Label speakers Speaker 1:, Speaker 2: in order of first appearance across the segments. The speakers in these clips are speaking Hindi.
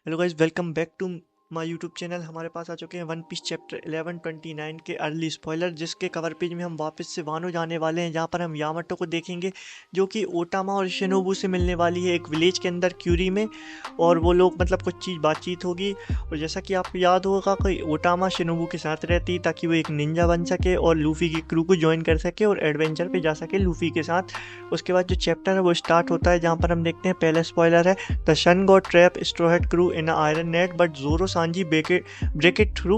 Speaker 1: Hello guys, welcome back to my YouTube channel. हमारे पास आ चुके हैं वन पीस चैप्टर 1129 के अर्ली स्पॉइलर, जिसके कवर पेज में हम वापस से वानो जाने वाले हैं, जहां पर हम यामाटो को देखेंगे जो कि ओटामा और शिनोबू से मिलने वाली है एक विलेज के अंदर क्यूरी में। और वो लोग मतलब कुछ चीज़ बातचीत होगी। और जैसा कि आपको याद होगा कि ओटामा शिनोबू के साथ रहती ताकि वो एक निंजा बन सके और लूफी की क्रू को ज्वाइन कर सके और एडवेंचर पे जा सके लूफी के साथ। उसके बाद जो चैप्टर है वो स्टार्ट होता है, जहाँ पर हम देखते हैं पहला स्पॉइलर है, the sun god trap straw hat crew in iron net but Zoro Sanji break it through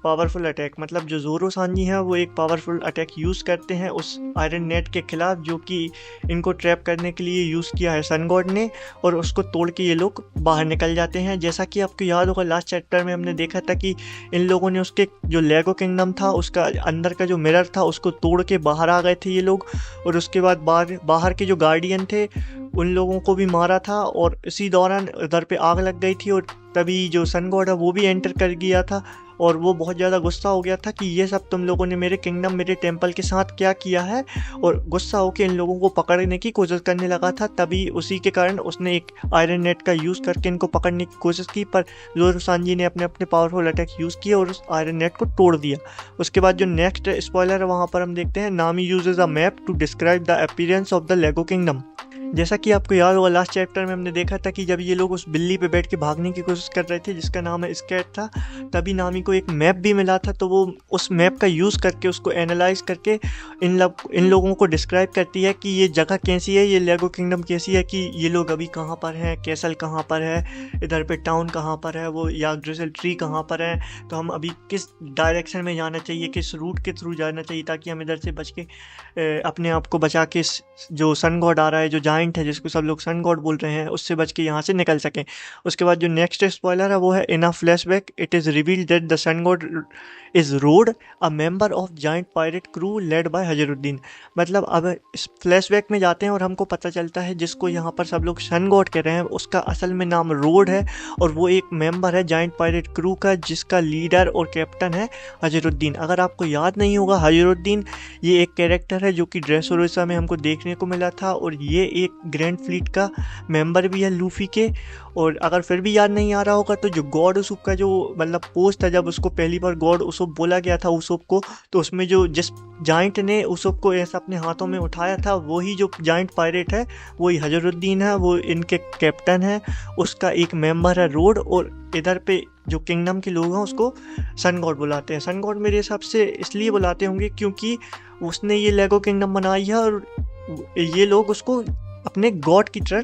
Speaker 1: powerful attack. मतलब जो जोरो सांजी है वो एक पावरफुल अटैक यूज़ करते हैं उस आयरन नेट के खिलाफ जो कि इनको ट्रैप करने के लिए यूज़ किया है सन गॉड ने, और उसको तोड़ के ये लोग बाहर निकल जाते हैं। जैसा कि आपको याद होगा लास्ट चैप्टर में हमने देखा था कि इन लोगों ने उसके जो लेगो किंगडम था उसका अंदर का जो मिरर था उसको तोड़ के बाहर आ गए थे ये लोग। और उसके बाद बाहर के जो गार्डियन थे उन लोगों को भी मारा था, और इसी दौरान उधर पे आग लग गई थी। और तभी जो सन गॉड है वो भी एंटर कर गया था, और वो बहुत ज़्यादा गुस्सा हो गया था कि ये सब तुम लोगों ने मेरे किंगडम मेरे टेंपल के साथ क्या किया है, और गुस्सा होकर इन लोगों को पकड़ने की कोशिश करने लगा था। तभी उसी के कारण उसने एक आयरन नेट का यूज़ करके इनको पकड़ने की कोशिश की, पर जोरो सांजी ने अपने अपने पावरफुल अटैक यूज़ किए और उस आयरन नेट को तोड़ दिया। उसके बाद जो नेक्स्ट स्पॉइलर है वहाँ पर हम देखते हैं, Nami uses a map to describe the appearance of the Lego kingdom. जैसा कि आपको याद होगा लास्ट चैप्टर में हमने देखा था कि जब ये लोग उस बिल्ली पे बैठ के भागने की कोशिश कर रहे थे जिसका नाम है स्केट था, तभी नामी को एक मैप भी मिला था। तो वो उस मैप का यूज़ करके उसको एनालाइज करके इन लोगों को डिस्क्राइब करती है कि ये जगह कैसी है, ये लेगो किंगडम कैसी है, कि ये लोग अभी कहाँ पर हैं, कैसल कहाँ पर है, इधर पे टाउन कहाँ पर है, वो या ग्रिसल ट्री कहाँ पर है, तो हम अभी किस डायरेक्शन में जाना चाहिए, किस रूट के थ्रू जाना चाहिए ताकि हम इधर से बच के अपने आप को बचा के जो सन गॉड आ रहा है, जो जाइंट है जिसको सब लोग सन गॉड बोल रहे हैं, उससे बच के यहाँ से निकल सकें। उसके बाद जो नेक्स्ट स्पॉइलर है वो है, in a flashback it is revealed that the sun god is Road a member of giant pirate crew led by Hajrudin. मतलब अब इस फ्लैशबैक में जाते हैं और हमको पता चलता है जिसको यहाँ पर सब लोग सन गॉड कह रहे हैं उसका असल में नाम रोड है, और वो एक मेंबर है जाइंट पायरेट क्रू का जिसका लीडर और कैप्टन है हजरुद्दीन। अगर आपको याद नहीं होगा, हजरुद्दीन ये एक कैरेक्टर है जो कि ड्रेसरोसा में हमको देखने को मिला था, और ये एक ग्रैंड फ्लीट का मेंबर भी है लूफी के। और अगर फिर भी याद नहीं आ रहा होगा तो जो गॉड उसुप का जो मतलब पोस्ट था, जब उसको पहली बार गॉड उसुप बोला गया था उसुप को, तो उसमें जो जिस जाइंट ने उसुप को ऐसा अपने हाथों में उठाया था वही जो जाइंट पायरेट है वही हजरुद्दीन है, वो इनके कैप्टन है, उसका एक मेंबर है रोड। और इधर पे जो किंगडम के लोग हैं उसको सन गॉड बुलाते हैं। सन गॉड मेरे हिसाब से इसलिए बुलाते होंगे क्योंकि उसने ये लेगो किंगडम बनाई है, और ये लोग उसको अपने गॉड की तरह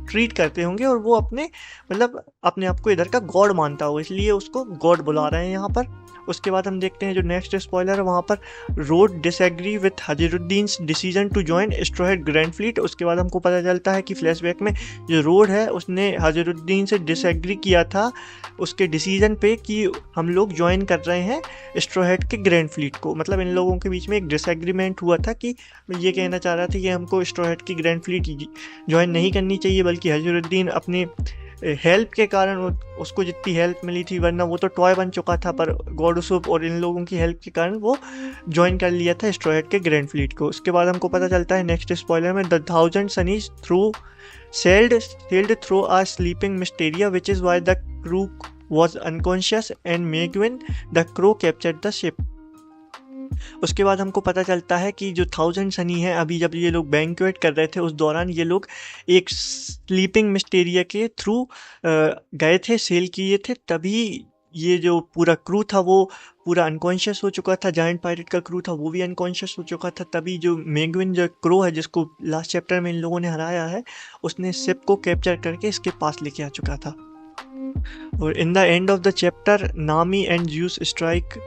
Speaker 1: ट्रीट करते होंगे, और वो अपने मतलब अपने आप को इधर का गॉड मानता हो, इसलिए उसको गॉड बुला रहे हैं यहाँ पर। उसके बाद हम देखते हैं जो नेक्स्ट स्पॉइलर है वहाँ पर, Road disagree with Hajrudin's decision to join straw hat grand fleet. उसके बाद हमको पता चलता है कि फ्लैशबैक में जो रोड है उसने हजरुद्दीन से डिसएग्री किया था उसके डिसीजन पे कि हम लोग ज्वाइन कर रहे हैं स्ट्रॉ हैट के ग्रैंड फ्लीट को। मतलब इन लोगों के बीच में एक डिसएग्रीमेंट हुआ था कि ये कहना चाह रहा था कि हमको स्ट्रॉ हैट की ग्रैंड फ्लीट ज्वाइन नहीं करनी चाहिए, बल्कि हजरुद्दीन अपने हेल्प के कारण उसको जितनी हेल्प मिली थी, वरना वो तो टॉय बन चुका था, पर गॉड उसुप और इन लोगों की हेल्प के कारण वो ज्वाइन कर लिया था स्ट्रॉ हैट के ग्रैंड फ्लीट को। उसके बाद हमको पता चलता है नेक्स्ट स्पॉइलर में, the 1000 Sunny's sailed through a sleeping Mysteria, which is why the crew was unconscious and Meguin the crew captured the ship। उसके बाद हमको पता चलता है कि जो 1000 सनी है, अभी जब ये लोग बैंक्वेट कर रहे थे उस दौरान ये लोग एक स्लीपिंग मिस्टेरिया के थ्रू गए थे, सेल किए थे, तभी ये जो पूरा क्रू था वो पूरा अनकॉन्शियस हो चुका था, जायंट पायरेट का क्रू था वो भी अनकॉन्शियस हो चुका था। तभी जो मेंगुइन जो क्रो है जिसको लास्ट चैप्टर में इन लोगों ने हराया है, उसने शिप को कैप्चर करके इसके पास लेके आ चुका था। और in the end of the chapter, Nami and Zeus strike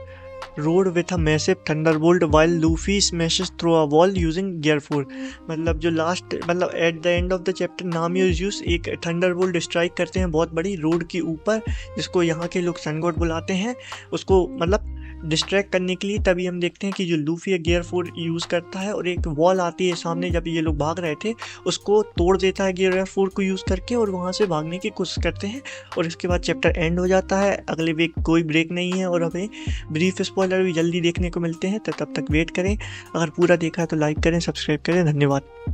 Speaker 1: Road with a massive thunderbolt while Luffy smashes through a wall using gear 4। मतलब जो लास्ट मतलब at the end of the chapter Nami और ज्यूस एक थंडरबोल्ट स्ट्राइक करते हैं बहुत बड़ी रोड के ऊपर, जिसको यहाँ के लोग सन गॉड बुलाते हैं, उसको मतलब डिस्ट्रैक्ट करने के लिए। तभी हम देखते हैं कि जो लूफी गियर 4 यूज़ करता है और एक वॉल आती है सामने, जब ये लोग भाग रहे थे उसको तोड़ देता है गियर 4 को यूज़ करके, और वहाँ से भागने की कोशिश करते हैं। और इसके बाद चैप्टर एंड हो जाता है। अगले वीक कोई ब्रेक नहीं है, और हमें ब्रीफ स्पॉइलर भी जल्दी देखने को मिलते हैं, तो तब तक वेट करें। अगर पूरा देखा है तो लाइक करें, सब्सक्राइब करें। धन्यवाद।